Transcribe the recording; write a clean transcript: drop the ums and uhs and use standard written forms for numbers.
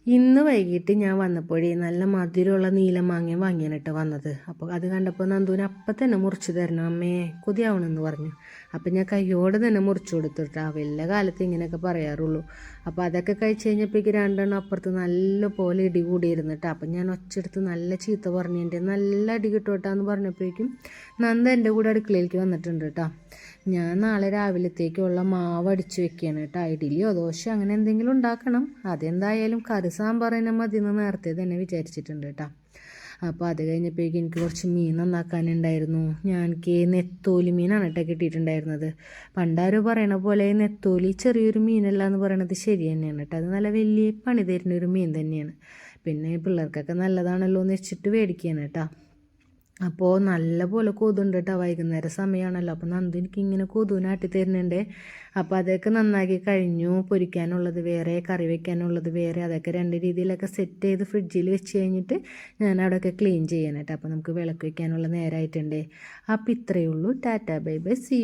ഇന്ന് വൈകിട്ട് ഞാൻ വന്നപ്പോഴേ നല്ല മധുരമുള്ള നീലമാങ്ങ വാങ്ങിയാണ് കേട്ടോ വന്നത്. അപ്പോൾ അത് കണ്ടപ്പോൾ നന്ദുവിന് അപ്പം തന്നെ മുറിച്ച് തരണം അമ്മേ, കൊതിയാവണമെന്ന് പറഞ്ഞു. അപ്പം ഞാൻ കയ്യോടെ തന്നെ മുറിച്ച് കൊടുത്തിട്ടാ. വല്ല കാലത്ത് ഇങ്ങനെയൊക്കെ പറയാറുള്ളൂ. അപ്പോൾ അതൊക്കെ കഴിച്ച് കഴിഞ്ഞപ്പോഴേക്ക് രണ്ടെണ്ണം അപ്പുറത്ത് നല്ല പോലെ ഇടി കൂടിയിരുന്നിട്ടാ. അപ്പം ഞാൻ ഒച്ചെടുത്ത് നല്ല ചീത്ത പറഞ്ഞതിൻ്റെ നല്ല അടി കിട്ടുവട്ടാന്ന് പറഞ്ഞപ്പോഴേക്കും നന്ദ എൻ്റെ കൂടെ അടുക്കളയിലേക്ക് വന്നിട്ടുണ്ട് കേട്ടോ. ഞാൻ നാളെ രാവിലത്തേക്കുള്ള മാവ് അടിച്ച് വെക്കുകയാണ് കേട്ടോ. ഇഡ്ഡലിയോ ദോശ അങ്ങനെ എന്തെങ്കിലും ഉണ്ടാക്കണം. അതെന്തായാലും കറി സാമ്പാർ തന്നെ മതി എന്ന് നേരത്തെ തന്നെ വിചാരിച്ചിട്ടുണ്ട് കേട്ടോ. അപ്പോൾ അത് കഴിഞ്ഞപ്പോഴേക്കും എനിക്ക് കുറച്ച് മീൻ നന്നാക്കാനുണ്ടായിരുന്നു. എനിക്ക് നെത്തോലി മീനാണ് കേട്ടോ കിട്ടിയിട്ടുണ്ടായിരുന്നത്. പണ്ടാരോ പറയണ പോലെ നെത്തോലി ചെറിയൊരു മീനല്ല എന്ന് പറയണത് ശരി തന്നെയാണ് കേട്ടോ. അത് നല്ല വലിയ പണി തരുന്ന ഒരു മീൻ തന്നെയാണ്. പിന്നെ പിള്ളേർക്കൊക്കെ നല്ലതാണല്ലോ എന്ന് വെച്ചിട്ട് മേടിക്കുകയാണ് കേട്ടോ. അപ്പോൾ നല്ല പോലെ കൊതുണ്ട് കേട്ടോ. വൈകുന്നേരം സമയമാണല്ലോ. അപ്പോൾ നന്ദു എനിക്ക് ഇങ്ങനെ കൊതുവിനാട്ടി തരുന്നുണ്ട്. അപ്പോൾ അതൊക്കെ നന്നാക്കി കഴിഞ്ഞു. പൊരിക്കാനുള്ളത് വേറെ, കറി വയ്ക്കാനുള്ളത് വേറെ, അതൊക്കെ രണ്ട് രീതിയിലൊക്കെ സെറ്റ് ചെയ്ത് ഫ്രിഡ്ജിൽ വെച്ച് കഴിഞ്ഞിട്ട് ഞാൻ അവിടെയൊക്കെ ക്ലീൻ ചെയ്യാനായിട്ട്. അപ്പോൾ നമുക്ക് വിളക്ക് വയ്ക്കാനുള്ള നേരമായിട്ടുണ്ട്. അപ്പോൾ ഇത്രയേ ഉള്ളൂ. Tata bye bye, see U.